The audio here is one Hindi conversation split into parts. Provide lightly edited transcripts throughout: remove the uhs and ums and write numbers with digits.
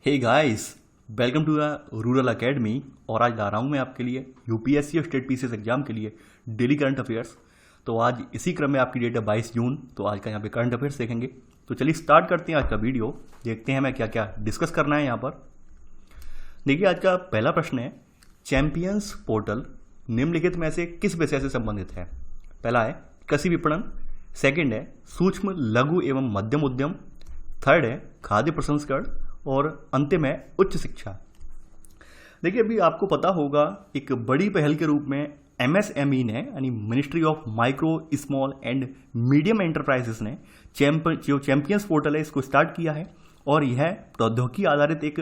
Hey guys, welcome to the rural academy. और आज ला रहा हूँ मैं आपके लिए यूपीएससी और स्टेट पीसीएस एग्जाम के लिए डेली करंट अफेयर्स। तो आज इसी क्रम में आपकी डेट है 22 जून। तो आज का यहाँ पे करंट अफेयर्स देखेंगे। तो चलिए स्टार्ट करते हैं आज का वीडियो। देखते हैं मैं क्या क्या डिस्कस करना है यहाँ पर। देखिए, आज का पहला प्रश्न है, चैंपियंस पोर्टल निम्नलिखित में से किस विषय से संबंधित है? पहला है कृषि विपणन, सेकंड है सूक्ष्म लघु एवं मध्यम उद्यम, थर्ड है खाद्य प्रसंस्करण और अंतिम है उच्च शिक्षा। देखिए, अभी आपको पता होगा एक बड़ी पहल के रूप में एमएसएमई ने यानी ministry of micro small and medium enterprises ने जो चैंपियंस पोर्टल है इसको स्टार्ट किया है। और यह प्रौद्योगिकी आधारित एक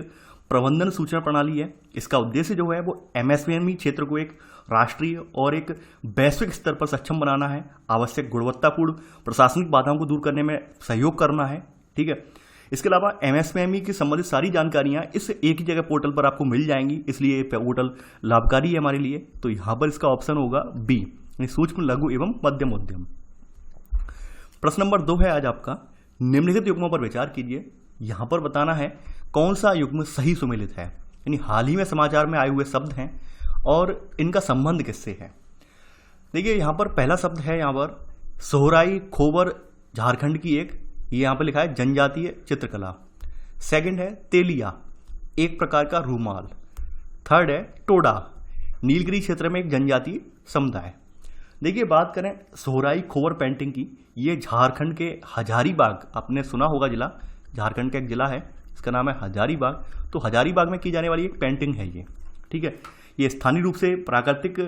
प्रबंधन सूचना प्रणाली है। इसका उद्देश्य जो है वो एमएसएमई क्षेत्र को एक राष्ट्रीय और एक वैश्विक स्तर पर सक्षम बनाना है, आवश्यक गुणवत्तापूर्ण प्रशासनिक बाधाओं को दूर करने में सहयोग करना है। ठीक है, इसके अलावा एमएसएमई की संबंधित सारी जानकारियां इस एक ही जगह पोर्टल पर आपको मिल जाएंगी, इसलिए ये पोर्टल लाभकारी है हमारे लिए। तो यहां पर इसका ऑप्शन होगा बी, सूक्ष्म लघु एवं मध्यम उद्यम। प्रश्न नंबर 2 है आज आपका, निम्नलिखित युग्मों पर विचार कीजिए। यहां पर बताना है कौन सा युग्म सही सुमेलित है, यानी हाल ही में समाचार में आए हुए शब्द हैं और इनका संबंध किससे है। देखिए, यहां पर पहला शब्द है यहाँ पर सोहराई खोबर, झारखंड की एक, ये यहां पर लिखा है जनजातीय चित्रकला। सेकंड है तेलिया, एक प्रकार का रूमाल। थर्ड है टोडा, नीलगिरी क्षेत्र में एक जनजातीय समुदाय। देखिए, बात करें सोहराई खोबर पेंटिंग की, ये झारखंड के हजारीबाग, आपने सुना होगा जिला, झारखंड का एक जिला है, इसका नाम है हजारीबाग। तो हजारीबाग में की जाने वाली एक पेंटिंग है ये। ठीक है, ये स्थानीय रूप से प्राकृतिक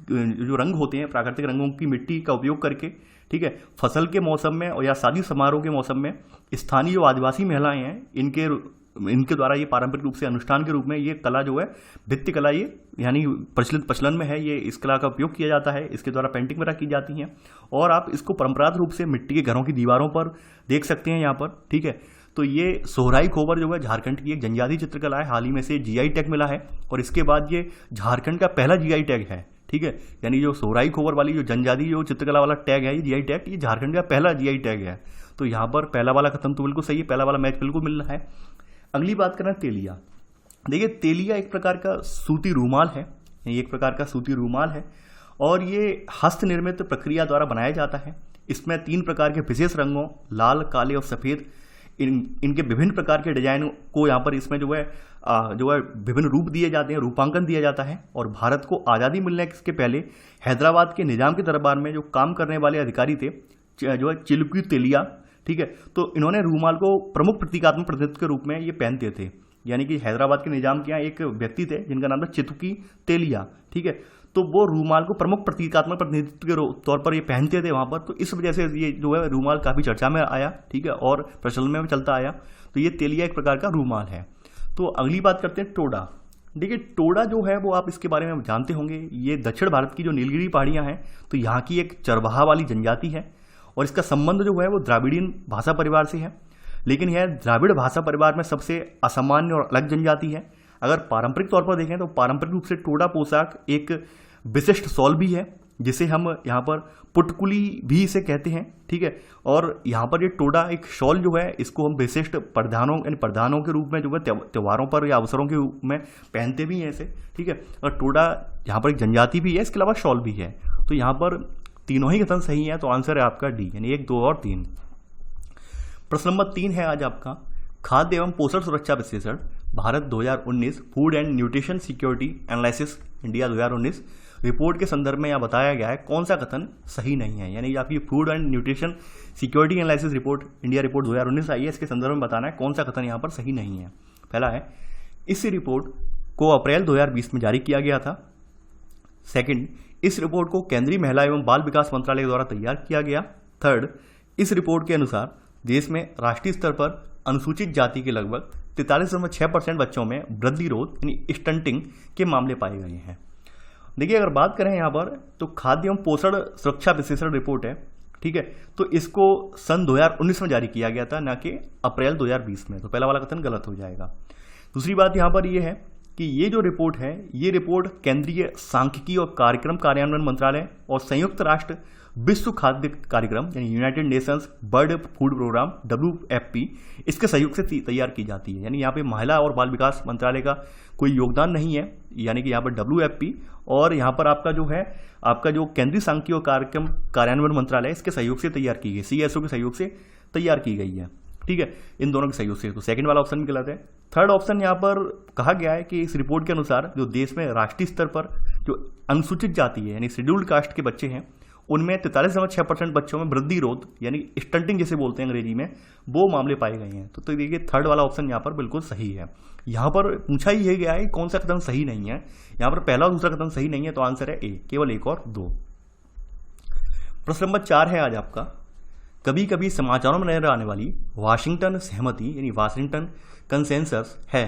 जो रंग होते हैं, प्राकृतिक रंगों की मिट्टी का उपयोग करके, ठीक है, फसल के मौसम में और या शादी समारोह के मौसम में स्थानीय जो आदिवासी महिलाएं हैं इनके द्वारा ये पारंपरिक रूप से अनुष्ठान के रूप में ये कला जो है भित्ति कला, ये यानी प्रचलन में है, ये इस कला का उपयोग किया जाता है। इसके द्वारा पेंटिंग वगैरह की जाती हैं और आप इसको परंपरागत रूप से मिट्टी के घरों की दीवारों पर देख सकते हैं यहाँ पर। ठीक है, तो ये सोहराई खोबर जो है झारखंड की एक जनजातीय चित्रकला है, हाल ही में से जीआई टैग मिला है और इसके बाद ये झारखंड का पहला जीआई टैग है। ठीक है, यानी जो सोहराई खोबर वाली जो जनजातीय जो चित्रकला वाला टैग है, ये जीआई टैग, ये झारखंड का पहला जीआई टैग है। तो यहाँ पर पहला वाला कथन तो बिल्कुल सही है, पहला वाला मैच बिल्कुल मिल रहा है। अगली बात करें तेलिया। देखिए, तेलिया एक प्रकार का सूती रूमाल है, एक प्रकार का सूती रूमाल है और ये हस्त निर्मित प्रक्रिया द्वारा बनाया जाता है। इसमें 3 प्रकार के विशेष रंगों, लाल, काले और सफेद, इनके विभिन्न प्रकार के डिजाइन को यहाँ पर इसमें जो है विभिन्न रूप दिए जाते हैं, रूपांकन दिया जाता है। और भारत को आज़ादी मिलने के पहले हैदराबाद के निजाम के दरबार में जो काम करने वाले अधिकारी थे, जो है चिलकी तेलिया, ठीक है, तो इन्होंने रूमाल को प्रमुख प्रतीकात्मक प्रतिनिधित्व के रूप में ये पहनते थे। यानी कि हैदराबाद के निजाम के यहाँ एक व्यक्ति थे जिनका नाम था चितुकी तेलिया। ठीक है, तो वो रूमाल को प्रमुख प्रतीकात्मक प्रतिनिधित्व के तौर पर ये पहनते थे वहां पर। तो इस वजह से ये जो है रूमाल काफी चर्चा में आया, ठीक है, और प्रचलन में चलता आया। तो ये तेलिया एक प्रकार का रूमाल है। तो अगली बात करते हैं टोडा। देखिए, टोडा जो है वो आप इसके बारे में जानते होंगे, ये दक्षिण भारत की जो नीलगिरी पहाड़ियां हैं, तो यहाँ की एक चरवाहा वाली जनजाति है और इसका संबंध जो है वो द्राविड़ीय भाषा परिवार से है। लेकिन यह द्राविड़ भाषा परिवार में सबसे असामान्य और अलग जनजाति है। अगर पारंपरिक तौर पर देखें तो पारंपरिक रूप से टोडा पोशाक एक विशिष्ट शॉल भी है, जिसे हम यहाँ पर पुटकुली भी इसे कहते हैं। ठीक है, और यहाँ पर ये टोडा एक शॉल जो है इसको हम विशिष्ट प्रधानों के रूप में जो है त्योहारों पर या अवसरों के रूप में पहनते भी हैं इसे। ठीक है, और टोडा यहाँ पर एक जनजाति भी है, इसके अलावा शॉल भी है। तो यहाँ पर तीनों ही कथन सही है, तो आंसर है आपका डी, यानी 1, 2 और 3। प्रश्न नंबर 3 है आज आपका, खाद्य एवं पोषण सुरक्षा विश्लेषण Bharat 2019 food and nutrition security analysis India 2019 report के संदर्भ में यह बताया गया है कौन सा कथन सही नहीं है। यानी आपकी food and nutrition security analysis report India report 2019 आई है, इसके संदर्भ में बताना है कौन सा कथन यहाँ पर सही नहीं है। पहला है, इस रिपोर्ट को अप्रैल 2020 में जारी किया गया था। सेकंड, इस रिपोर्ट को केंद्रीय महिला एवं बाल विकास मंत्रालय द्वारा तैयार किया गया। थर्ड, इस रिपोर्ट के अनुसार देश में राष्ट्रीय स्तर पर अनुसूचित जाति के लगभग 43.6% बच्चों में वृद्धि रोध यानी स्टंटिंग के मामले पाए गए हैं। देखिए, अगर बात करें यहाँ पर तो खाद्य एवं पोषण सुरक्षा विश्लेषण रिपोर्ट है, ठीक है, तो इसको सन 2019 में जारी किया गया था, ना कि अप्रैल 2020 में। तो पहला वाला कथन गलत हो जाएगा। दूसरी बात यहाँ पर यह है कि ये जो रिपोर्ट है, ये रिपोर्ट केंद्रीय सांख्यिकी और कार्यक्रम कार्यान्वयन मंत्रालय और संयुक्त राष्ट्र विश्व खाद्य कार्यक्रम यानी United Nations world food programme WFP इसके सहयोग से तैयार की जाती है। यानी यहाँ पे महिला और बाल विकास मंत्रालय का कोई योगदान नहीं है, यानी कि यहाँ पर WFP और यहाँ पर आपका जो केंद्रीय सांख्यिकी और कार्यक्रम कार्यान्वयन मंत्रालय इसके सहयोग से तैयार की गई, CSO के सहयोग से तैयार की गई है। ठीक है, इन दोनों के सहयोग से। तो सेकंड वाला ऑप्शन गलत है। थर्ड ऑप्शन यहाँ पर कहा गया है कि इस रिपोर्ट के अनुसार जो देश में राष्ट्रीय स्तर पर जो अनुसूचित जाति है यानी शेड्यूल्ड कास्ट के बच्चे हैं उनमें 43.6% बच्चों में वृद्धि रोध यानी स्टंटिंग जिसे बोलते हैं अंग्रेजी में, वो मामले पाए गए हैं। तो देखिए थर्ड वाला ऑप्शन यहाँ पर बिल्कुल सही है। यहाँ पर पूछा ही गया है कौन सा कथन सही नहीं है, यहाँ पर पहला और दूसरा कथन सही नहीं है, तो आंसर है ए, केवल 1 और 2। प्रश्न नंबर 4 है आज आपका, कभी कभी समाचारों में नजर आने वाली वाशिंगटन सहमति यानी वाशिंगटन कंसेंसस है।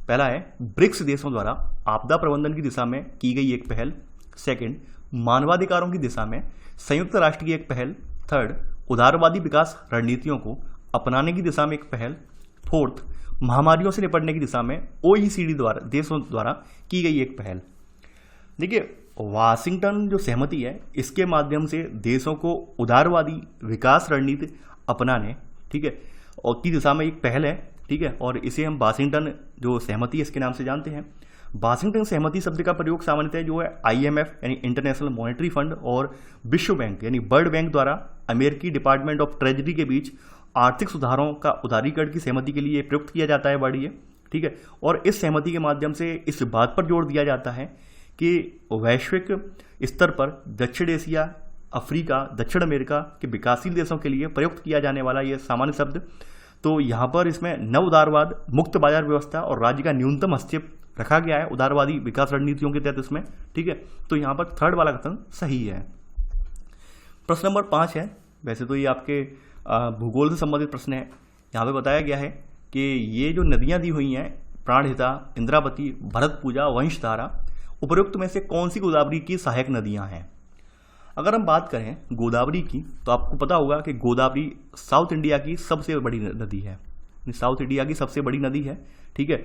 पहला है ब्रिक्स देशों द्वारा आपदा प्रबंधन की दिशा में की गई एक पहल। सेकंड, मानवाधिकारों की दिशा में संयुक्त राष्ट्र की एक पहल। थर्ड, उदारवादी विकास रणनीतियों को अपनाने की दिशा में एक पहल। फोर्थ, महामारियों से निपटने की दिशा में OECD द्वारा देशों द्वारा की गई एक पहल। देखिए वाशिंगटन जो सहमति है इसके माध्यम से देशों को उदारवादी विकास रणनीति अपनाने, ठीक है, और की दिशा में एक पहल है। ठीक है, और इसे हम वाशिंगटन जो सहमति इसके नाम से जानते हैं। वाशिंगटन सहमति शब्द का प्रयोग सामान्यतः जो है IMF यानी इंटरनेशनल मॉनेटरी फंड और विश्व बैंक यानी वर्ल्ड बैंक द्वारा अमेरिकी डिपार्टमेंट ऑफ ट्रेजरी के बीच आर्थिक सुधारों का उदारीकरण की सहमति के लिए प्रयुक्त किया जाता है वर्ड ये। ठीक है, और इस सहमति के माध्यम से इस बात पर जोर दिया जाता है कि वैश्विक स्तर पर दक्षिण एशिया, अफ्रीका, दक्षिण अमेरिका के विकासशील देशों के लिए प्रयुक्त किया जाने वाला ये सामान्य शब्द, तो यहाँ पर इसमें नव उदारवाद, मुक्त बाजार व्यवस्था और राज्य का न्यूनतम हस्तक्षेप रखा गया है उदारवादी विकास रणनीतियों के तहत इसमें। ठीक है, तो यहाँ पर थर्ड वाला कथन सही है। प्रश्न नंबर 5 है, वैसे तो ये आपके भूगोल से संबंधित प्रश्न है। यहाँ पे बताया गया है कि ये जो नदियाँ दी हुई हैं प्राणहिता, इंद्रावती, भरतपूजा, वंशधारा, उपरोक्त में से कौन सी गोदावरी की सहायक नदियाँ हैं। अगर हम बात करें गोदावरी की तो आपको पता होगा कि गोदावरी साउथ इंडिया की सबसे बड़ी नदी है, साउथ इंडिया की सबसे बड़ी नदी है। ठीक है,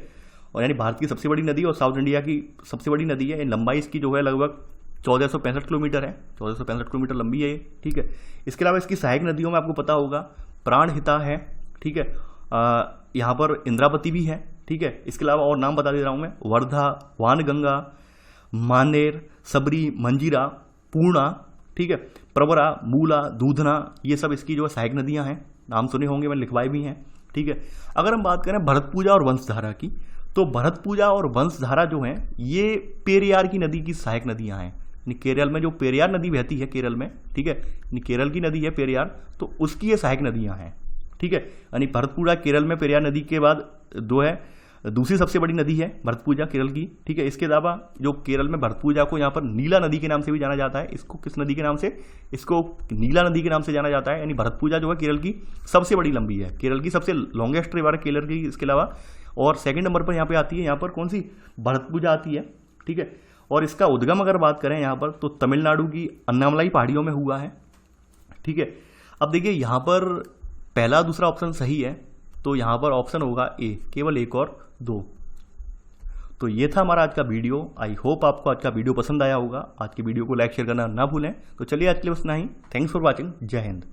और यानी भारत की सबसे बड़ी नदी और साउथ इंडिया की सबसे बड़ी नदी है। लंबाई इसकी जो है लगभग 1465 किलोमीटर है, 1465 किलोमीटर लंबी है ये। ठीक है, इसके अलावा इसकी सहायक नदियों में आपको पता होगा प्राणहिता है। ठीक है, यहाँ पर इंद्रावती भी है। ठीक है, इसके अलावा और नाम बता दे रहा हूँ मैं, वर्धा, वानगंगा, मानेर, सबरी, मंजीरा, पूर्णा, ठीक है, प्रवरा, मूला, दूधना, ये सब इसकी जो सहायक नदियाँ हैं, नाम सुने होंगे, मैंने लिखवाए भी हैं। ठीक है, अगर हम बात करें भरतपूजा और वंशधारा की तो भरतपूजा और वंशधारा जो हैं ये पेरियार की नदी की सहायक नदियां हैं। केरल में जो पेरियार नदी बहती है केरल में, ठीक है, केरल की नदी है पेरियार, तो उसकी ये सहायक नदियां हैं। ठीक है, यानी भरतपूजा केरल में पेरियार नदी के बाद दूसरी सबसे बड़ी नदी है भरतपूजा केरल की। ठीक है, इसके अलावा जो केरल में भरतपूजा को यहाँ पर नीला नदी के नाम से भी जाना जाता है। इसको किस नदी के नाम से, इसको नीला नदी के नाम से जाना जाता है। यानी भरतपूजा जो है केरल की सबसे बड़ी लंबी है, केरल की सबसे लॉन्गेस्ट रिवर है केरल की। इसके अलावा और सेकंड नंबर पर यहाँ पे आती है, यहाँ पर कौन सी, भरतपूजा आती है। ठीक है, और इसका उद्गम अगर बात करें यहाँ पर तो तमिलनाडु की अन्नामलाई पहाड़ियों में हुआ है। ठीक है, अब देखिए यहाँ पर पहला दूसरा ऑप्शन सही है, तो यहाँ पर ऑप्शन होगा ए, केवल 1 और 2। तो ये था हमारा आज का वीडियो। आई होप आपको आज का वीडियो पसंद आया होगा। आज की वीडियो को लाइक शेयर करना ना भूलें। तो चलिए आज के लिए बस इतना ही। Thanks for watching. जय हिंद।